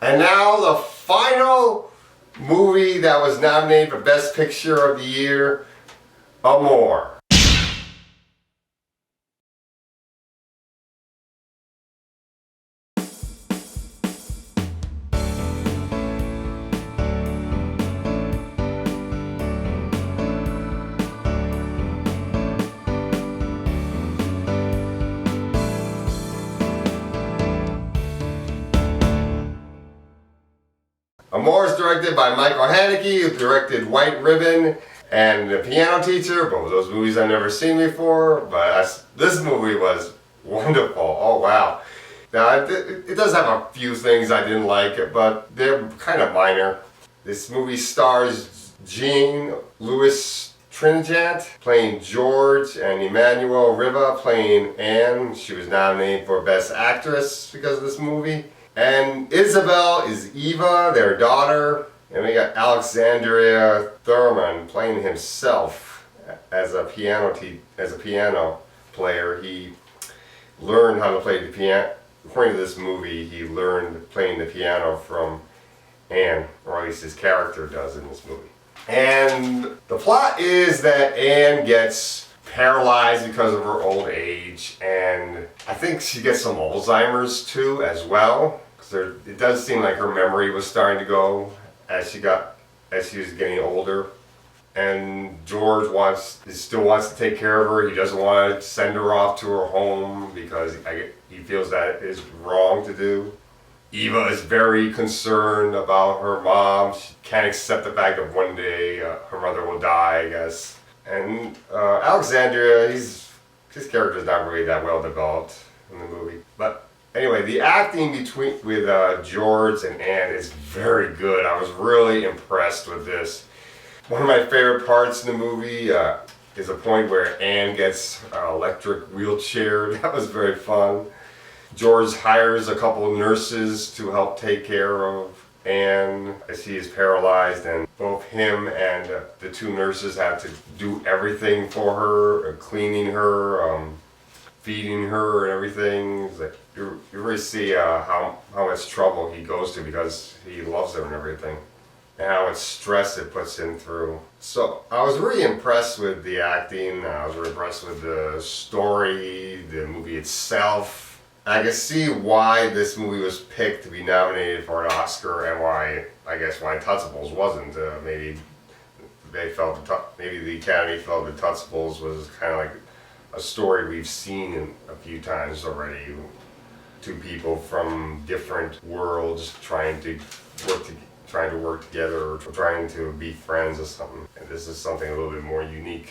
And now the final movie that was nominated for Best Picture of the Year, Amour. Amour is directed by Michael Haneke, who directed White Ribbon and The Piano Teacher. Both of those movies I've never seen before, but this movie was wonderful. Oh wow. Now it does have a few things I didn't like, but they're kind of minor. This movie stars Jean-Louis Trintignant playing George and Emmanuelle Riva playing Anne. She was nominated for Best Actress because of this movie. And Isabel is Eva, their daughter. And we got Alexandria Thurman playing himself as a piano player. He learned how to play the piano. According to this movie, he learned playing the piano from Anne, or at least his character does in this movie. And the plot is that Anne gets paralyzed because of her old age, and I think she gets some Alzheimer's too as well. It does seem like her memory was starting to go as she was getting older. And George still wants to take care of her. He doesn't want to send her off to her home because he feels that is wrong to do. Eva is very concerned about her mom. She can't accept the fact that one day her mother will die, I guess. And Alexandria, his character is not really that well developed in the movie. But anyway, the acting with George and Anne is very good. I was really impressed with this. One of my favorite parts in the movie is a point where Anne gets an electric wheelchair. That was very fun. George hires a couple of nurses to help take care of Anne as he is paralyzed, and both him and the two nurses have to do everything for her, cleaning her, feeding her and everything. It's like you really see how much trouble he goes to because he loves her and everything, and how much stress it puts him through. So I was really impressed with the acting. I was really impressed with the story, the movie itself. I can see why this movie was picked to be nominated for an Oscar, and why Untouchables wasn't. Maybe the Academy felt that Untouchables was kind of like a story we've seen a few times already. Two people from different worlds trying to work together, or trying to be friends or something. And this is something a little bit more unique.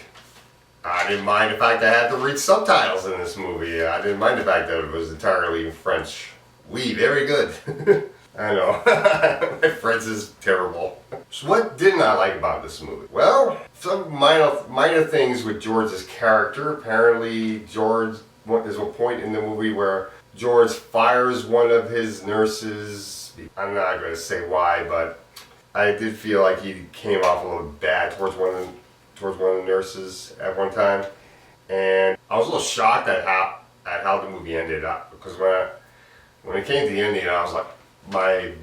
I didn't mind the fact that I had to read subtitles in this movie. I didn't mind the fact that it was entirely in French. Oui, very good. I know. My French is terrible. So what didn't I like about this movie? Well, some minor things with George's character. Apparently, there's a point in the movie where George fires one of his nurses. I'm not going to say why, but I did feel like he came off a little bad towards one of the nurses at one time, and I was a little shocked at how the movie ended up, because when it came to the ending, I was like, my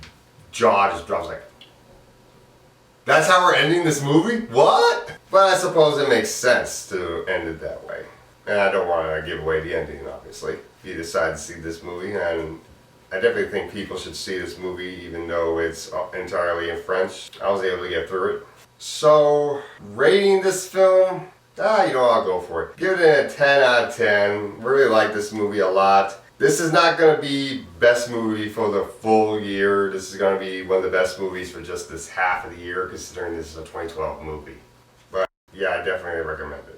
jaw just dropped. I was like, that's how we're ending this movie? What? But I suppose it makes sense to end it that way, and I don't want to give away the ending, obviously. If you decide to see this movie, and I definitely think people should see this movie, even though it's entirely in French. I was able to get through it. So, rating this film, I'll go for it. Give it a 10 out of 10. Really like this movie a lot. This is not going to be best movie for the full year. This is going to be one of the best movies for just this half of the year, considering this is a 2012 movie. But yeah, I definitely recommend it.